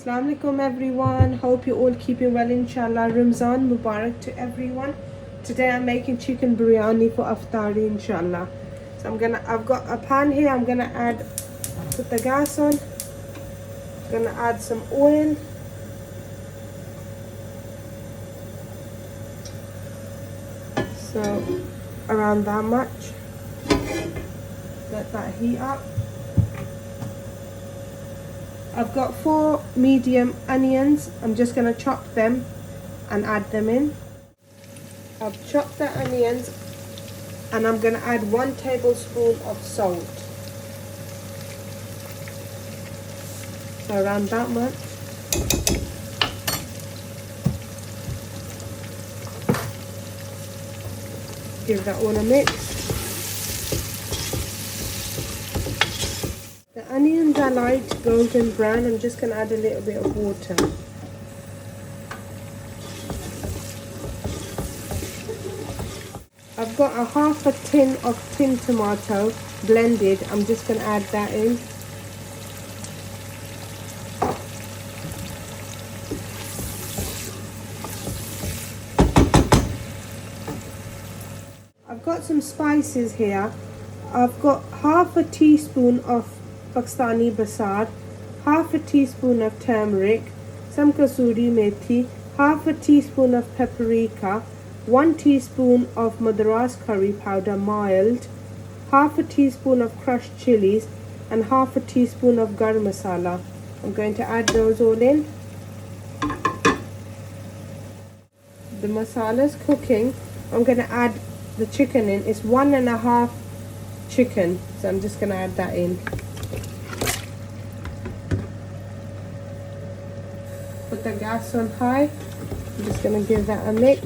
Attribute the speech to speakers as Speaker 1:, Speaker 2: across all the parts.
Speaker 1: Assalamu alaikum everyone. Hope you're all keeping well, inshallah. Ramzan Mubarak to everyone. Today I'm making chicken biryani for iftari, inshallah. So I've got a pan here. I'm gonna put the gas on. Gonna add some oil. So around that much. Let that heat up. I've got 4 medium onions. I'm just going to chop them and add them in. I've chopped the onions and I'm going to add 1 tablespoon of salt. So around that much. Give that all a mix. The onions are light golden brown. I'm just going to add a little bit of water. I've got a half a tin of tin tomato blended. I'm just going to add that in. I've got some spices here. I've got half a teaspoon of Pakistani basar, half a teaspoon of turmeric, some kasuri methi, half a teaspoon of paprika, 1 teaspoon of Madras curry powder mild, half a teaspoon of crushed chilies, and half a teaspoon of garam masala. I'm going to add those all in. The masala is cooking. I'm going to add the chicken in. It's 1.5 chicken, so I'm just going to add that in. Put the gas on high. I'm just going to give that a mix.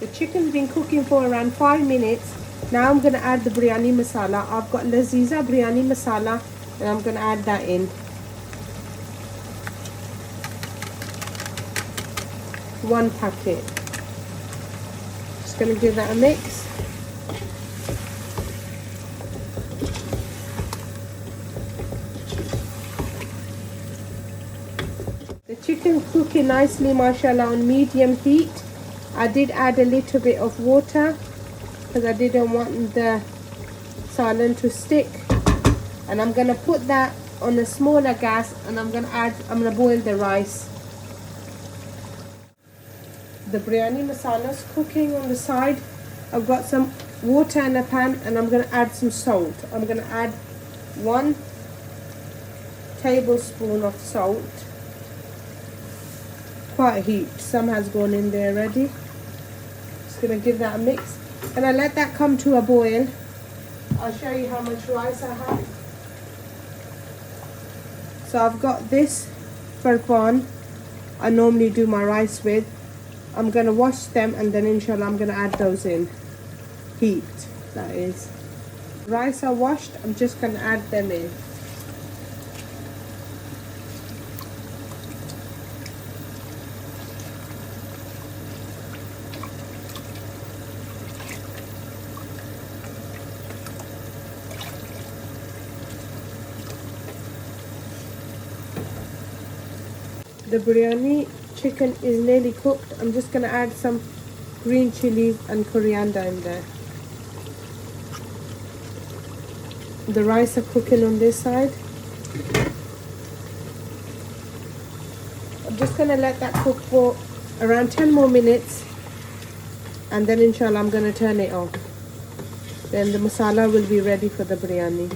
Speaker 1: The chicken's been cooking for around 5 minutes. Now I'm going to add the biryani masala. I've got Laziza biryani masala and I'm going to add that in. 1 packet. Just going to give that a mix. The chicken's cooking nicely, mashallah, on medium heat. I did add a little bit of water because I didn't want the salan to stick. And I'm going to put that on a smaller gas and I'm going to boil the rice. The biryani masala is cooking on the side. I've got some water in a pan and I'm going to add some salt. I'm going to add 1 tablespoon of salt. Quite a heap. Some has gone in there already. Just going to give that a mix. And I let that come to a boil. I'll show you how much rice I have. So I've got this farfan I normally do my rice with. I'm going to wash them and then inshallah I'm going to add those in. Heat, that is. Rice are washed, I'm just going to add them in. The biryani chicken is nearly cooked. I'm just going to add some green chilies and coriander in there. The rice are cooking on this side. I'm just going to let that cook for around 10 more minutes and then inshallah I'm going to turn it off. Then the masala will be ready for the biryani.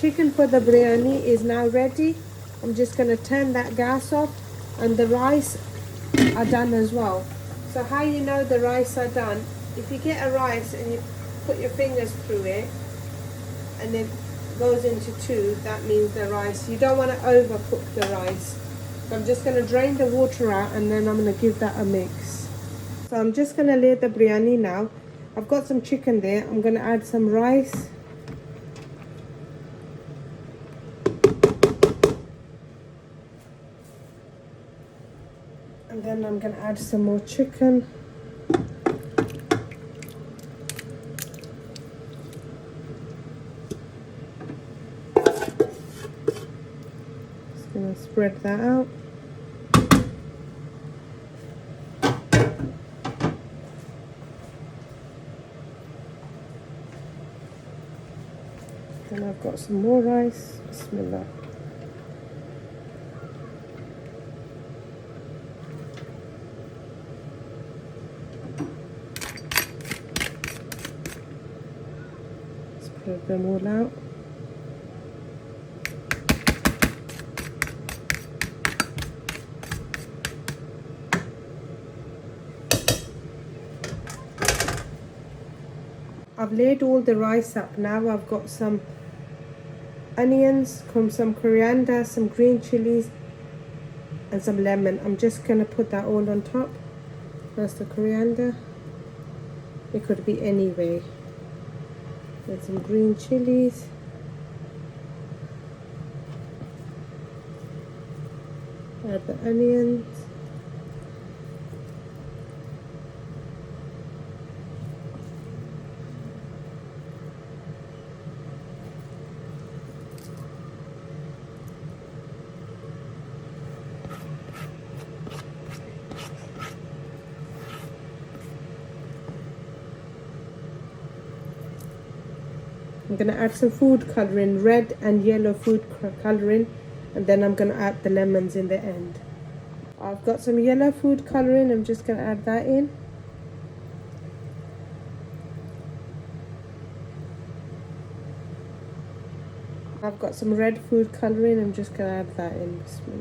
Speaker 1: Chicken for the biryani is now ready. I'm just going to turn that gas off and the rice are done as well. So how you know the rice are done, if you get a rice and you put your fingers through it and it goes into 2, that means the rice, you don't want to overcook the rice. So I'm just going to drain the water out and then I'm going to give that a mix. So I'm just going to lay the biryani now. I've got some chicken there. I'm going to add some rice. And then I'm going to add some more chicken. Just going to spread that out. And I've got some more rice. Bismillah. Spread them all out. I've laid all the rice up now. I've got some onions, some coriander, some green chilies, and some lemon. I'm just gonna put that all on top. That's the coriander. It could be any way. There's some green chilies. Add the onions. I'm going to add some food colouring, red and yellow food colouring, and then I'm going to add the lemons in the end. I've got some yellow food colouring. I'm just going to add that in. I've got some red food colouring. I'm just going to add that in. Bismillah.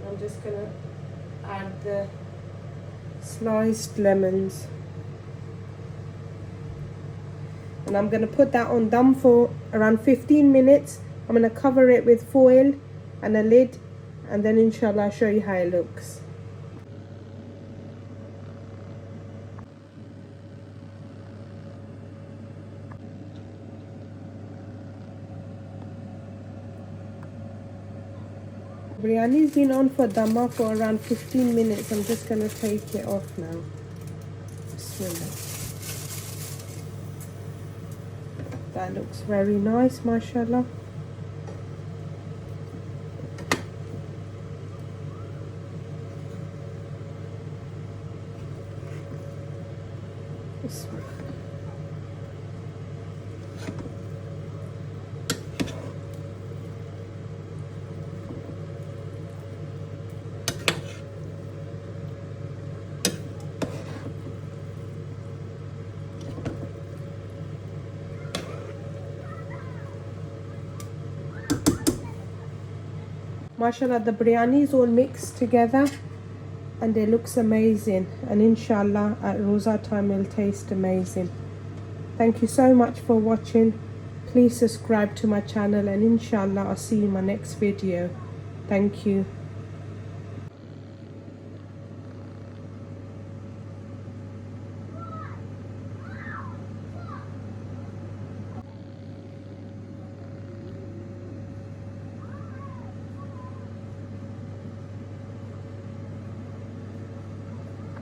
Speaker 1: I'm just going to add the sliced lemons, and I'm going to put that on dum for around 15 minutes. I'm going to cover it with foil and a lid, and then inshallah I'll show you how it looks. Biryani's been on for dama for around 15 minutes. I'm just going to take it off now. Bismillah. That looks very nice, mashallah. Bismillah. Mashallah, the biryani is all mixed together and it looks amazing, and inshallah at Rosa time it'll taste amazing. Thank you so much for watching. Please subscribe to my channel, and inshallah I'll see you in my next video. Thank you.